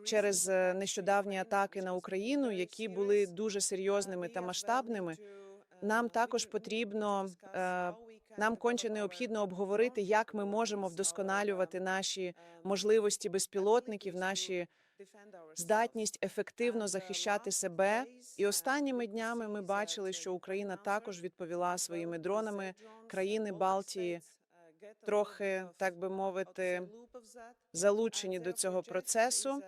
через нещодавні атаки на Україну, які були дуже серйозними та масштабними, нам також потрібно, нам конче необхідно обговорити, як ми можемо вдосконалювати наші можливості безпілотників, наші здатність ефективно захищати себе. І останніми днями ми бачили, що Україна також відповіла своїми дронами. Країни Балтії трохи, так би мовити, залучені до цього процесу.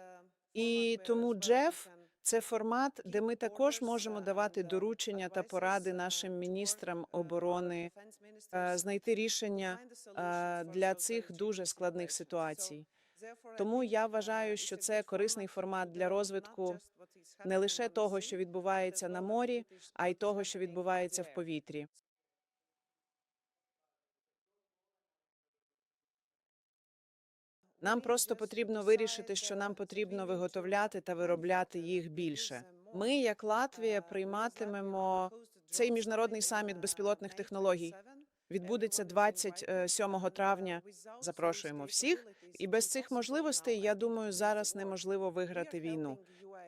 І тому Джеф – це формат, де ми також можемо давати доручення та поради нашим міністрам оборони, знайти рішення для цих дуже складних ситуацій. Тому я вважаю, що це корисний формат для розвитку не лише того, що відбувається на морі, а й того, що відбувається в повітрі. Нам просто потрібно вирішити, що нам потрібно виготовляти та виробляти їх більше. Ми, як Латвія, прийматимемо цей міжнародний саміт безпілотних технологій. Відбудеться 27 травня. Запрошуємо всіх. І без цих можливостей, я думаю, зараз неможливо виграти війну.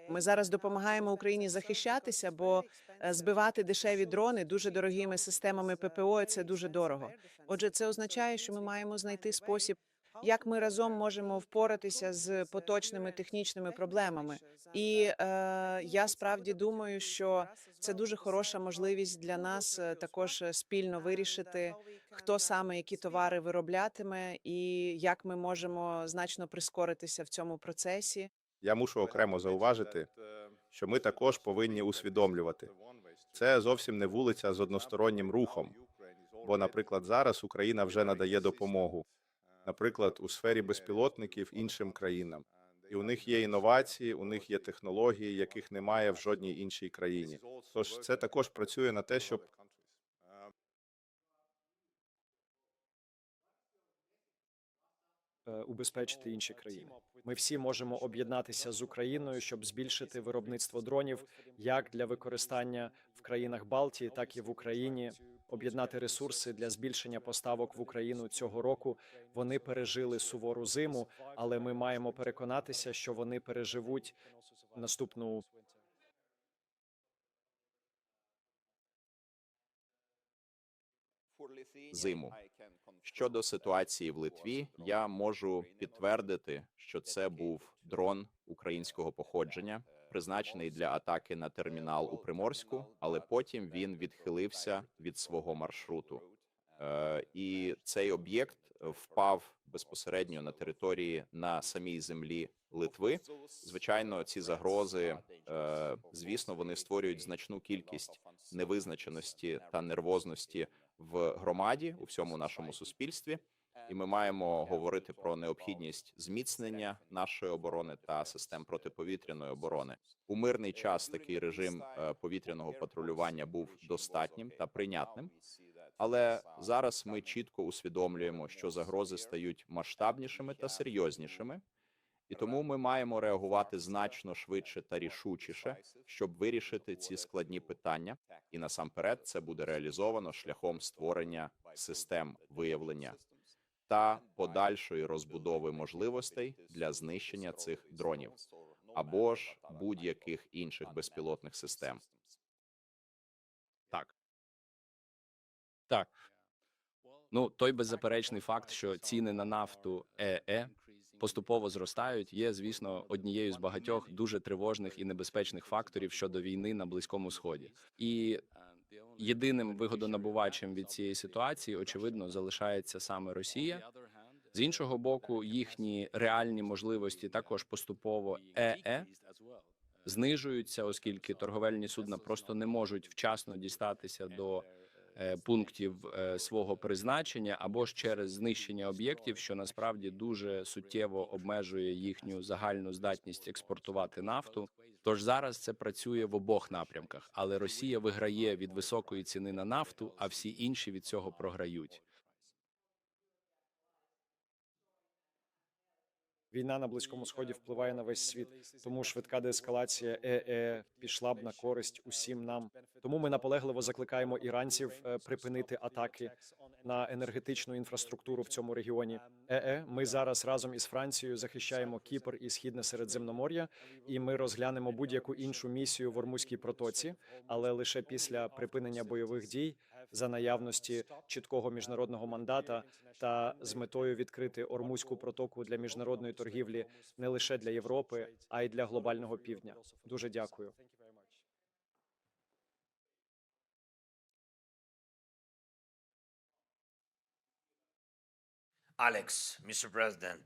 Ми зараз допомагаємо Україні захищатися, бо збивати дешеві дрони дуже дорогими системами ППО – це дуже дорого. Отже, це означає, що ми маємо знайти спосіб, як ми разом можемо впоратися з поточними технічними проблемами. І я справді думаю, що це дуже хороша можливість для нас також спільно вирішити, хто саме які товари вироблятиме і як ми можемо значно прискоритися в цьому процесі. Я мушу окремо зауважити, що ми також повинні усвідомлювати. Це зовсім не вулиця з одностороннім рухом, бо, наприклад, зараз Україна вже надає допомогу. Наприклад, у сфері безпілотників іншим країнам. І у них є інновації, у них є технології, яких немає в жодній іншій країні. Тож це також працює на те, щоб убезпечити інші країни. Ми всі можемо об'єднатися з Україною, щоб збільшити виробництво дронів як для використання в країнах Балтії, так і в Україні, об'єднати ресурси для збільшення поставок в Україну цього року. Вони пережили сувору зиму, але ми маємо переконатися, що вони переживуть наступну зиму. Щодо ситуації в Литві, я можу підтвердити, що це був дрон українського походження, призначений для атаки на термінал у Приморську, але потім він відхилився від свого маршруту. І цей об'єкт впав безпосередньо на території на самій землі Литви. Звичайно, ці загрози, звісно, вони створюють значну кількість невизначеності та нервозності в громаді, у всьому нашому суспільстві. І ми маємо говорити про необхідність зміцнення нашої оборони та систем протиповітряної оборони. У мирний час такий режим повітряного патрулювання був достатнім та прийнятним. Але зараз ми чітко усвідомлюємо, що загрози стають масштабнішими та серйознішими. І тому ми маємо реагувати значно швидше та рішучіше, щоб вирішити ці складні питання. І насамперед це буде реалізовано шляхом створення систем виявлення та подальшої розбудови можливостей для знищення цих дронів або ж будь-яких інших безпілотних систем. Так. Ну, той беззаперечний факт, що ціни на нафту поступово зростають, є, звісно, однією з багатьох дуже тривожних і небезпечних факторів щодо війни на Близькому Сході. І єдиним вигодонабувачем від цієї ситуації, очевидно, залишається саме Росія. З іншого боку, їхні реальні можливості також поступово знижуються, оскільки торговельні судна просто не можуть вчасно дістатися до пунктів свого призначення або ж через знищення об'єктів, що насправді дуже суттєво обмежує їхню загальну здатність експортувати нафту. Тож зараз це працює в обох напрямках, але Росія виграє від високої ціни на нафту, а всі інші від цього програють. Війна на Близькому Сході впливає на весь світ, тому швидка деескалація пішла б на користь усім нам. Тому ми наполегливо закликаємо іранців припинити атаки на енергетичну інфраструктуру в цьому регіоні. Ми зараз разом із Францією захищаємо Кіпр і Східне Середземномор'я, і ми розглянемо будь-яку іншу місію в Ормузькій протоці, але лише після припинення бойових дій за наявності чіткого міжнародного мандата та з метою відкрити Ормузьку протоку для міжнародної торгівлі не лише для Європи, а й для глобального півдня. Дуже дякую. Alex, Mr. President,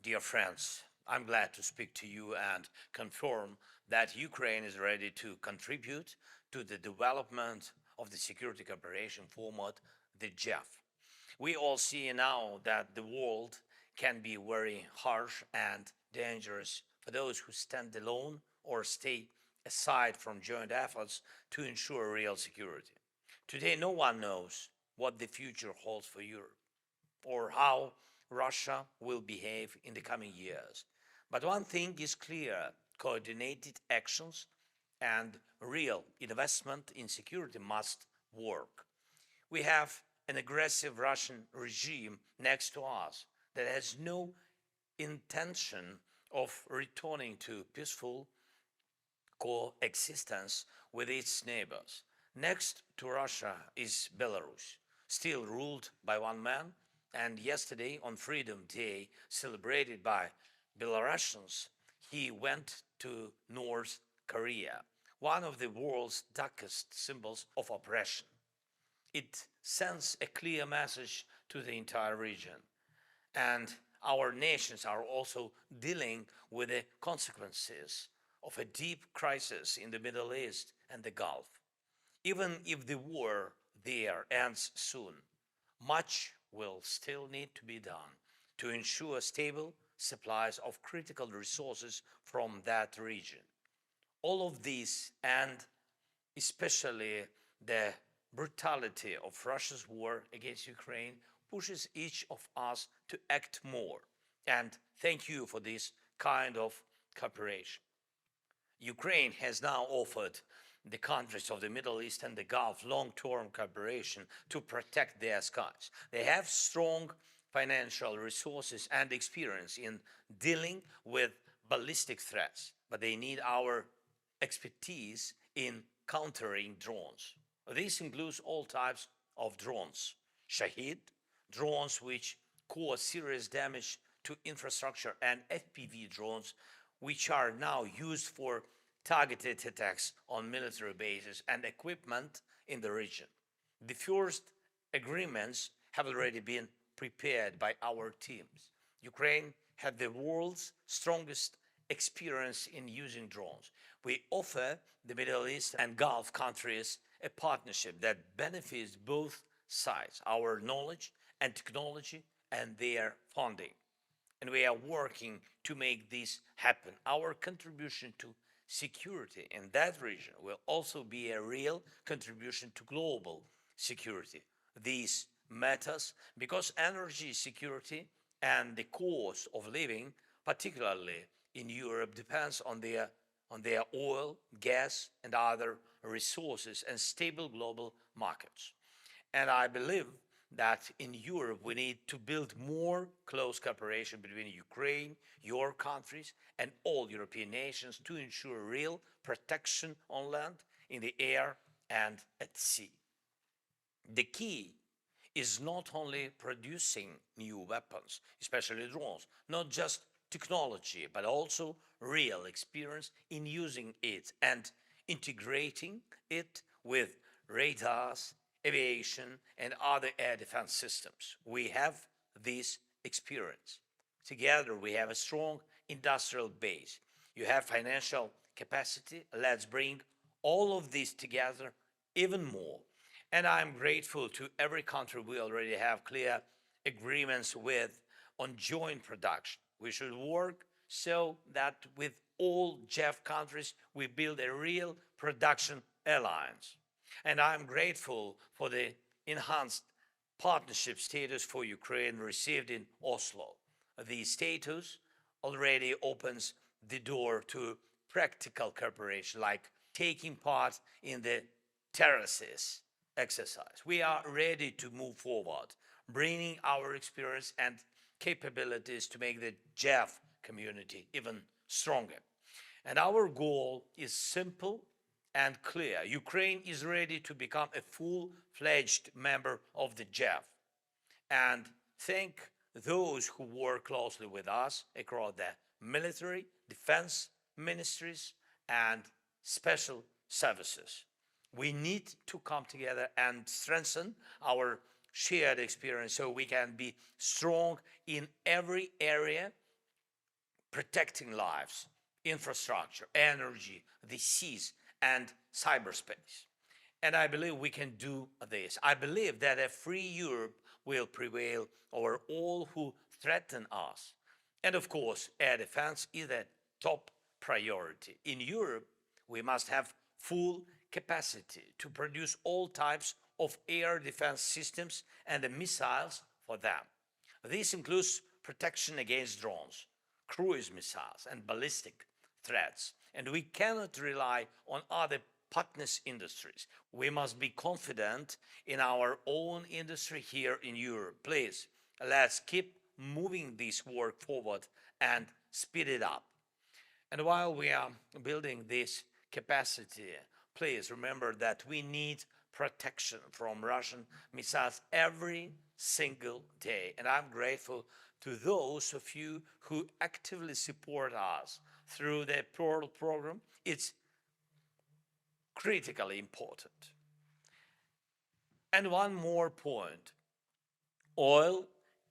dear friends, I'm glad to speak to you and confirm that Ukraine is ready to contribute to the development of the security cooperation format, the JEF. We all see now that the world can be very harsh and dangerous for those who stand alone or stay aside from joint efforts to ensure real security. Today, no one knows what the future holds for Europe, or how Russia will behave in the coming years. But one thing is clear: coordinated actions and real investment in security must work. We have an aggressive Russian regime next to us that has no intention of returning to peaceful coexistence with its neighbors. Next to Russia is Belarus, still ruled by one man, and yesterday on Freedom Day, celebrated by Belarusians, he went to North Korea, one of the world's darkest symbols of oppression. It sends a clear message to the entire region, and our nations are also dealing with the consequences of a deep crisis in the Middle East and the Gulf. Even if the war there ends soon, much will still need to be done to ensure stable supplies of critical resources from that region. All of this, and especially the brutality of Russia's war against Ukraine, pushes each of us to act more. And thank you for this kind of cooperation. Ukraine has now offered the countries of the Middle East and the Gulf long-term cooperation to protect their skies. They have strong financial resources and experience in dealing with ballistic threats, but they need our expertise in countering drones. This includes all types of drones: Shahid, drones which cause serious damage to infrastructure, and FPV drones, which are now used for targeted attacks on military bases and equipment in the region. The first agreements have already been prepared by our teams. Ukraine had the world's strongest experience in using drones. We offer the Middle East and Gulf countries a partnership that benefits both sides, our knowledge and technology and their funding. And we are working to make this happen. Our contribution to security in that region will also be a real contribution to global security. This matters because energy security and the cost of living, particularly in Europe, depends on their oil, gas, and other resources and stable global markets. And I believe that in Europe we need to build more close cooperation between Ukraine, your countries, and all European nations to ensure real protection on land, in the air, and at sea. The key is not only producing new weapons, especially drones, not just technology, but also real experience in using it and integrating it with radars, aviation, and other air defense systems. We have this experience. Together we have a strong industrial base. You have financial capacity. Let's bring all of this together even more. And I'm grateful to every country we already have clear agreements with on joint production. We should work so that with all JEF countries we build a real production alliance. And I'm grateful for the enhanced partnership status for Ukraine received in Oslo. The status already opens the door to practical cooperation, like taking part in the terraces exercise. We are ready to move forward, bringing our experience and capabilities to make the JEF community even stronger. And our goal is simple and clear. Ukraine is ready to become a full-fledged member of the JEF. And thank those who work closely with us across the military, defense ministries, and special services. We need to come together and strengthen our shared experience so we can be strong in every area, protecting lives, infrastructure, energy, the seas, and cyberspace. And I believe we can do this. I believe that a free Europe will prevail over all who threaten us. And of course, air defense is a top priority. In Europe, we must have full capacity to produce all types of air defense systems and the missiles for them. This includes protection against drones, cruise missiles, and ballistic threats. And we cannot rely on other partners' industries. We must be confident in our own industry here in Europe. Please, let's keep moving this work forward and speed it up. And while we are building this capacity, please remember that we need protection from Russian missiles every single day. And I'm grateful to those of you who actively support us through the Portal program. It's critically important. And one more point. Oil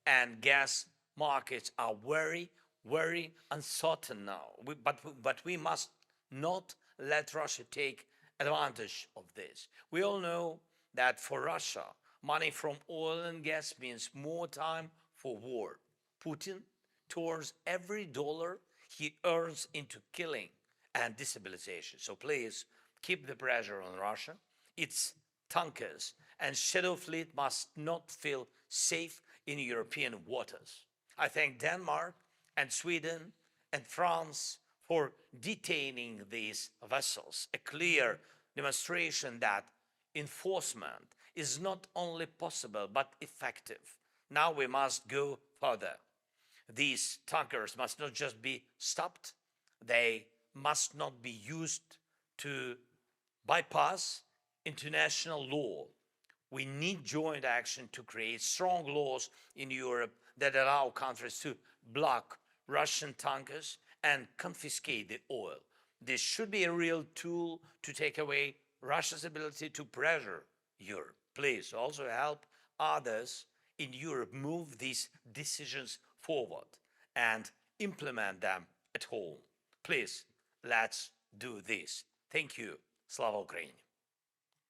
and gas markets are very, very uncertain now. But we must not let Russia take advantage of this. We all know that for Russia, money from oil and gas means more time for war. Putin turns every dollar he earns into killing and destabilization. So please keep the pressure on Russia. Its tankers and shadow fleet must not feel safe in European waters. I thank Denmark and Sweden and France for detaining these vessels, a clear demonstration that enforcement is not only possible but effective. Now we must go further. These tankers must not just be stopped, they must not be used to bypass international law. We need joint action to create strong laws in Europe that allow countries to block Russian tankers and confiscate the oil. This should be a real tool to take away Russia's ability to pressure Europe. Please also help others in Europe move these decisions forward and implement them at home. Please, let's do this. Thank you. Slava Ukraini.